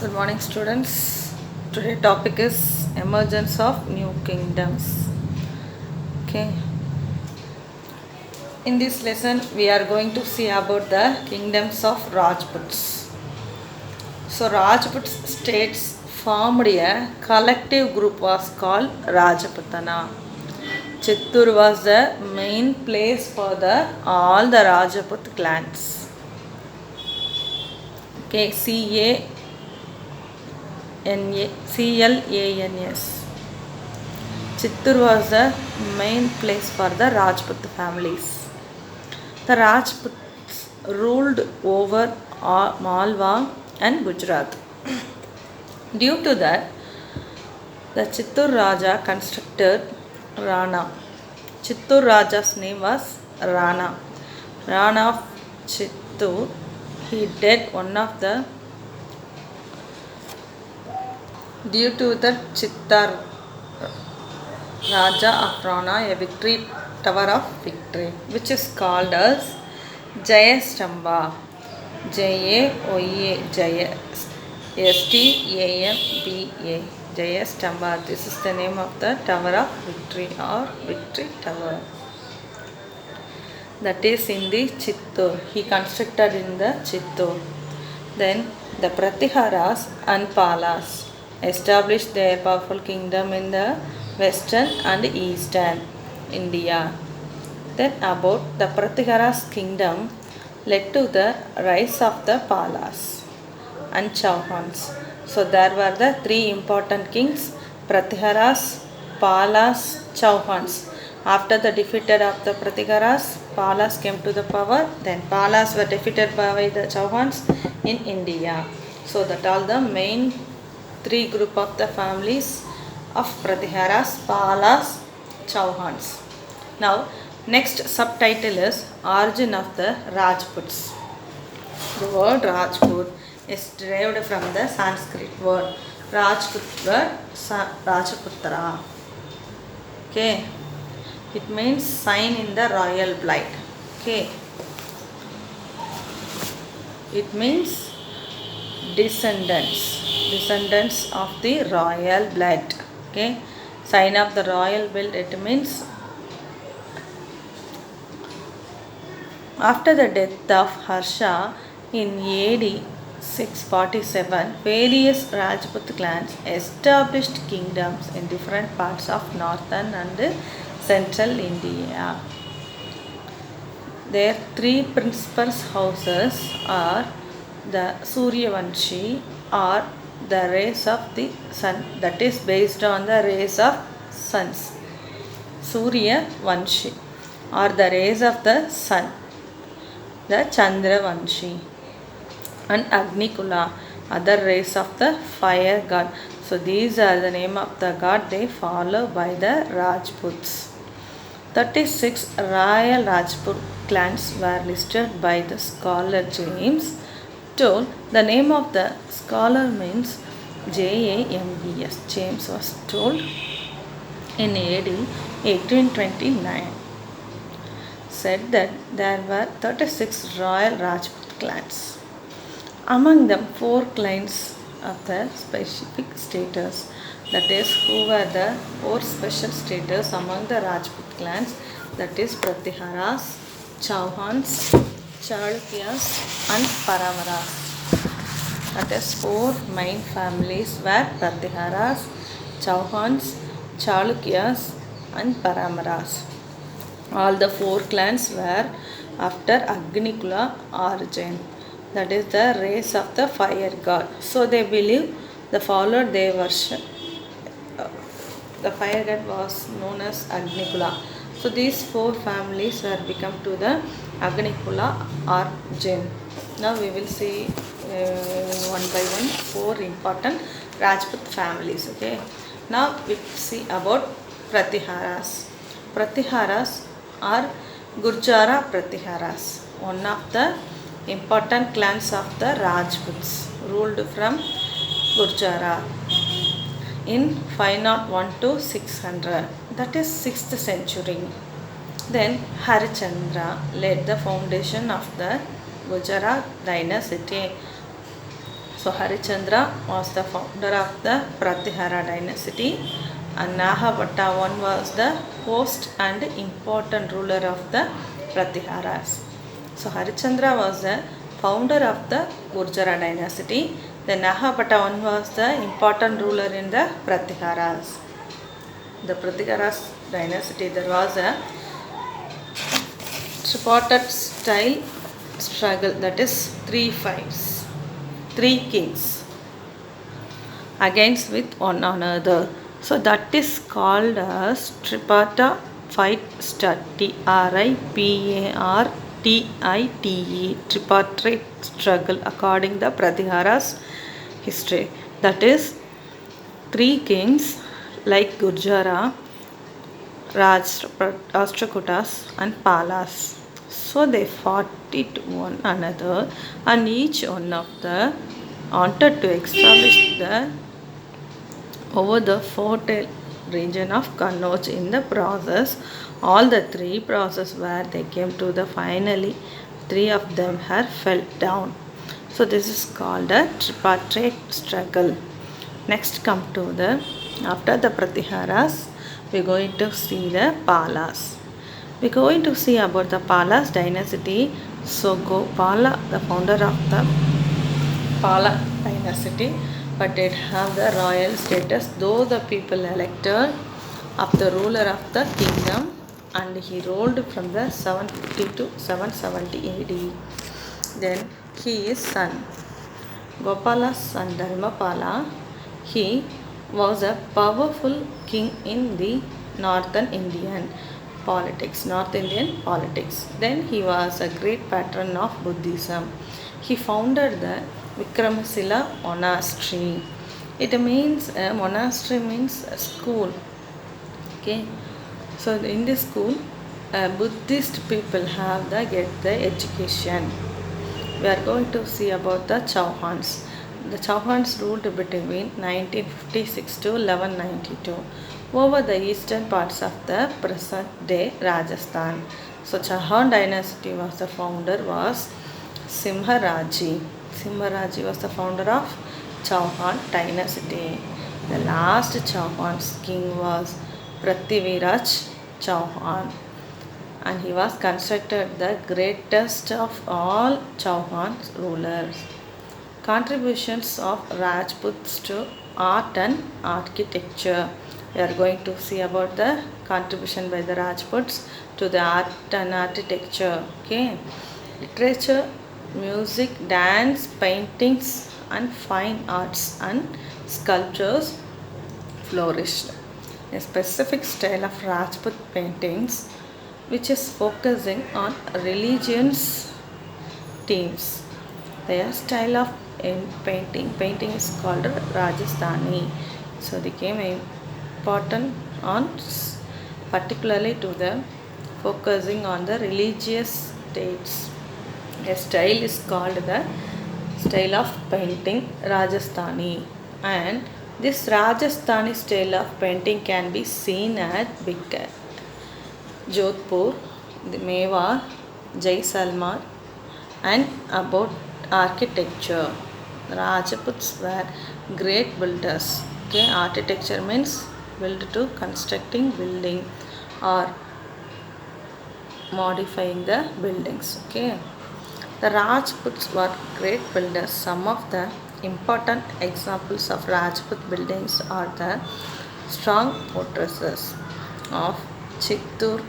Good morning, students. Today topic is emergence of new kingdoms. Okay. In this lesson, we are going to see about the kingdoms of Rajputs. So Rajputs states formed a collective group was called Rajputana. Chittur was the main place for the all the Rajput clans. Okay, CLANS. Chittur was the main place for the Rajput families. The Rajputs ruled over Malwa and Gujarat. Due to that, the Chittur Raja constructed Rana. Chittur Raja's name was Rana. Rana of Chittur, he did one of the due to the Chittar Raja of Rana, a victory tower of victory, which is called as Jayastamba. Jaya, Jaya, Stamba. Jayastamba. This is the name of the tower of victory or victory tower. That is in the Chittur. He constructed in the Chittur. Then the Pratiharas and Palas established their powerful kingdom in the western and eastern India. Then about the Pratiharas kingdom led to the rise of the Palas and Chauhans. So there were the three important kings, Pratiharas, Palas, Chauhans. After the defeated of the Pratiharas, Palas came to the power. Then Palas were defeated by the Chauhans in India. So that all the main three group of the families of Pratiharas, Palas, Chauhans. Now next subtitle is Origin of the Rajputs. The word Rajput is derived from the Sanskrit word Rajput word Rajaputra. Okay. It means sign in the royal blood. Okay. It means descendants of the royal blood. Okay. Sign of the royal blood, it means after the death of Harsha in AD 647, various Rajput clans established kingdoms in different parts of northern and central India. Their three principal houses are the Suryavanshi or the race of the sun, that is based on the race of suns. Suryavanshi or the race of the sun, the Chandravanshi, and Agnikula, other race of the fire god. So these are the name of the god they follow by the Rajputs. 36 royal Rajput clans were listed by the scholar James. Told the name of the scholar means James. James was told in AD 1829. Said that there were 36 royal Rajput clans. Among them, 4 clans of the specific status, that is, who were the 4 special status among the Rajput clans, that is Pratiharas, Chauhans, Chalukyas, and Paramaras. That is 4 main families were Pratiharas, Chauhans, Chalukyas, and Paramaras. All the 4 clans were after Agnikula origin, that is the race of the fire god. So they believe the followed they worship. The fire god was known as Agnikula. So these 4 families were become to the Agnikula origin. Now we will see one by one 4 important Rajput families. Okay. Now we see about Pratiharas. Pratiharas are Gurjara Pratiharas, one of the important clans of the Rajputs, ruled from Gurjara in 501 to 600, that is 6th century. Then Harichandra led the foundation of the Gujarat dynasty. So Harichandra was the founder of the Pratihara dynasty, and Nahabhatta was the host and important ruler of the Pratiharas. So Harichandra was the founder of the Gurjara dynasty. The Nahabhatta was the important ruler in the Pratiharas. The Pratiharas dynasty, there was a tripartite style struggle, that is three fights, three kings against with one another. So that is called as tripartite fight stud, Tripartite, tripartite struggle according the Pratihara's history. That is three kings like Gurjara, Rashtrakutas and Palas. So they fought it one another, and each one of them wanted to establish the over the fertile region of Kannauj. In the process, all the three process where they came to the finally three of them have fell down. So this is called a tripartite struggle. Next come to the after the Pratiharas, we are going to see the Palas. We are going to see about the Palas dynasty. So Gopala, the founder of the Pala dynasty, but it have the royal status, though the people elected of the ruler of the kingdom, and he ruled from the 750 to 770 AD. Then his son, Gopala's son Dharmapala, he was a powerful king in the North Indian politics. Then he was a great patron of Buddhism. He founded the Vikramasila monastery. It means a monastery means a school. Okay, so in this school, Buddhist people have the get the education. We are going to see about the Chauhans. The Chauhans ruled between 1956 to 1192 over the eastern parts of the present day Rajasthan. So Chauhan dynasty was the founder was Simharaji. Simharaji was the founder of Chauhan dynasty. The last Chauhan's king was Prithviraj Chauhan, and he was considered the greatest of all Chauhan's rulers. Contributions of Rajputs to art and architecture. We are going to see about the contribution by the Rajputs to the art and architecture. Okay, literature, music, dance, paintings, and fine arts and sculptures flourished. A specific style of Rajput paintings which is focusing on religious themes. Their style of painting is called Rajasthani. So they came important on particularly to the focusing on the religious dates. A style is called the style of painting Rajasthani, and this Rajasthani style of painting can be seen at Bikaner, Jodhpur, Mewar, Jaisalmer, and about architecture. Rajputs were great builders. Okay, architecture means build to constructing building or modifying the buildings. Okay, the Rajputs were great builders. Some of the important examples of Rajput buildings are the strong fortresses of Chittor,